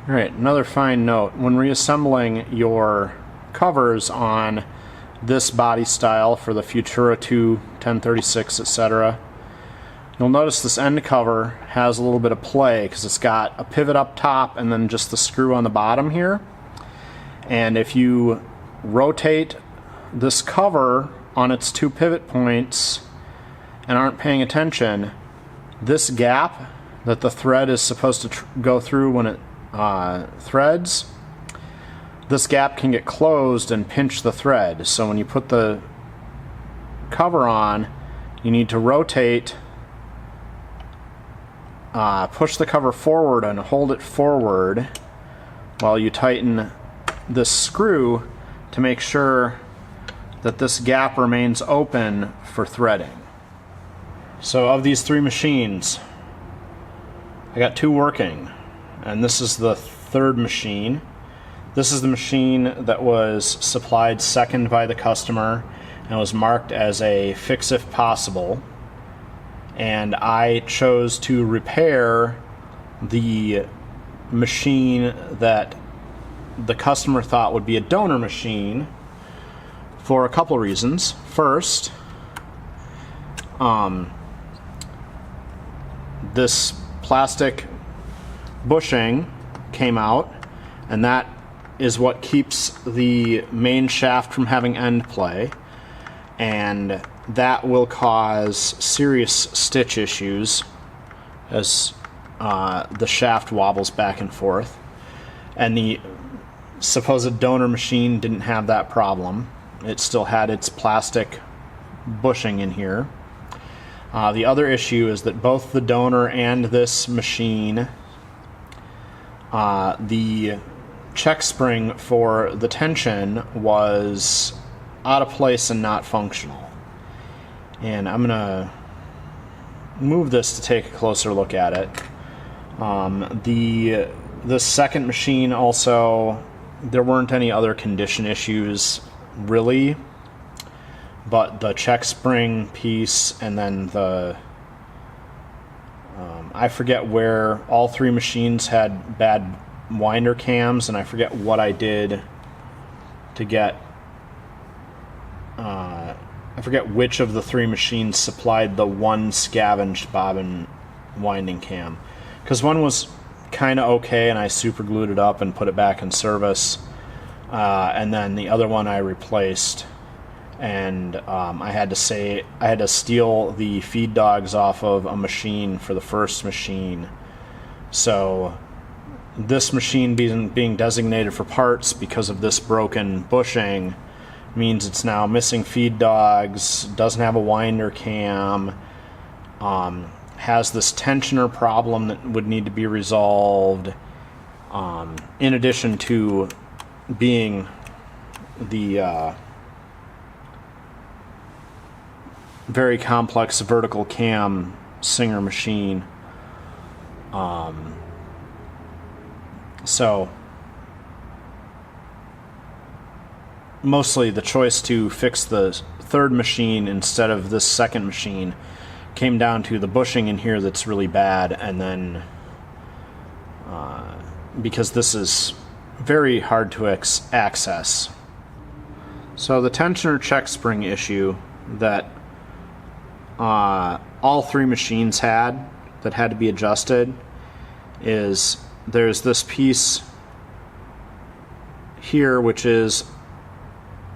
Alright, another fine note. When reassembling your covers on this body style for the Futura 2, 1036, etc., you'll notice this end cover has a little bit of play because it's got a pivot up top and then just the screw on the bottom here. And if you rotate this cover on its two pivot points and aren't paying attention, this gap that the thread is supposed to go through when it threads, this gap can get closed and pinch the thread. So when you put the cover on, you need to rotate, push the cover forward and hold it forward while you tighten this screw to make sure that this gap remains open for threading. So of these three machines, I got two working, and this is the third machine. This is the machine that was supplied second by the customer and was marked as a fix if possible. And I chose to repair the machine that the customer thought would be a donor machine for a couple reasons. First, this plastic bushing came out, and that is what keeps the main shaft from having end play, and that will cause serious stitch issues as the shaft wobbles back and forth. And the supposed donor machine didn't have that problem. It still had its plastic bushing in here. The other issue is that both the donor and this machine, the check spring for the tension was out of place and not functional. And I'm going to move this to take a closer look at it. The second machine also, there weren't any other condition issues really, but the check spring piece and then the I forget where all three machines had bad winder cams, and I forget what I did to get I forget which of the three machines supplied the one scavenged bobbin winding cam, because one was kind of okay and I super glued it up and put it back in service, and then the other one I replaced. And I had to steal the feed dogs off of a machine for the first machine. So this machine being designated for parts because of this broken bushing means it's now missing feed dogs, doesn't have a winder cam, has this tensioner problem that would need to be resolved, in addition to being the very complex vertical cam Singer machine. So mostly the choice to fix the third machine instead of this second machine came down to the bushing in here that's really bad, and then because this is very hard to access. So the tensioner check spring issue that all three machines had that had to be adjusted is there's this piece here which is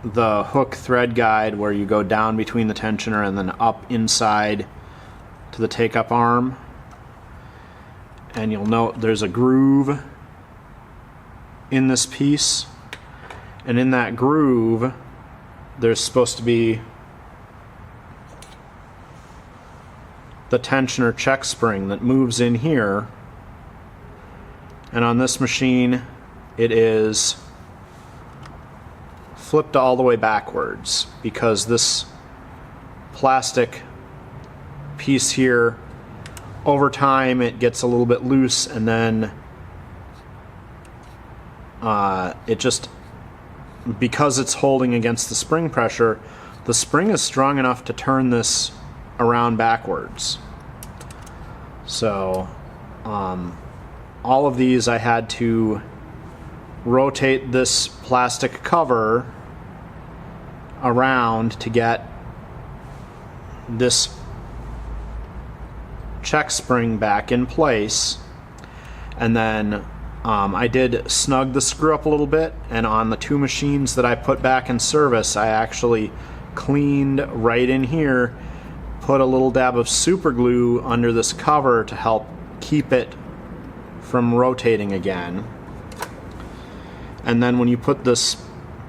the hook thread guide where you go down between the tensioner and then up inside to the take-up arm, and you'll note there's a groove in this piece, and in that groove there's supposed to be the tensioner check spring that moves in here, and on this machine it is flipped all the way backwards because this plastic piece here, over time it gets a little bit loose, and then it just, because it's holding against the spring pressure, the spring is strong enough to turn this around backwards. So all of these I had to rotate this plastic cover around to get this check spring back in place. And then I did snug the screw up a little bit, and on the 2 machines that I put back in service, I actually cleaned right in here, put a little dab of super glue under this cover to help keep it from rotating again. And then when you put this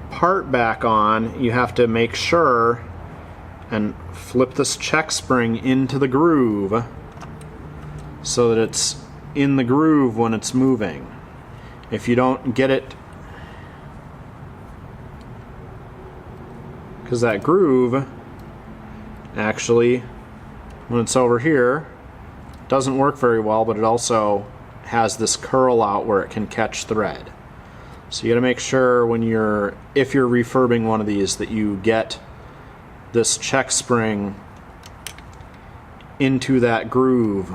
part back on, you have to make sure and flip this check spring into the groove so that it's in the groove when it's moving. If you don't get it, because that groove actually, when it's over here, doesn't work very well, but it also has this curl out where it can catch thread. So you got to make sure when if you're refurbing one of these, that you get this check spring into that groove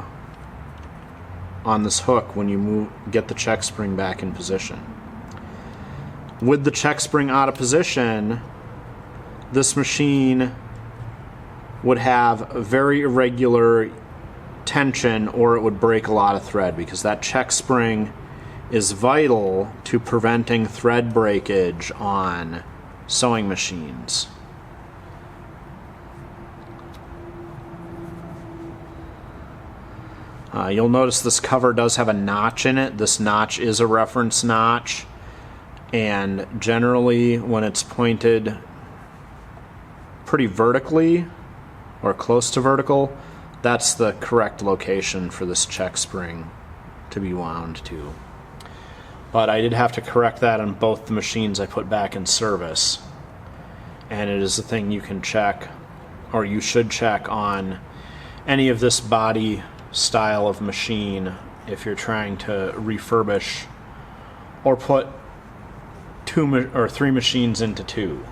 on this hook when you get the check spring back in position. With the check spring out of position, this machine would have a very irregular tension, or it would break a lot of thread, because that check spring is vital to preventing thread breakage on sewing machines. You'll notice this cover does have a notch in it. This notch is a reference notch, and generally when it's pointed pretty vertically or close to vertical, that's the correct location for this check spring to be wound to. But I did have to correct that on both the machines I put back in service, and it is a thing you can check, or you should check, on any of this body style of machine if you're trying to refurbish or put 2 or 3 machines into 2.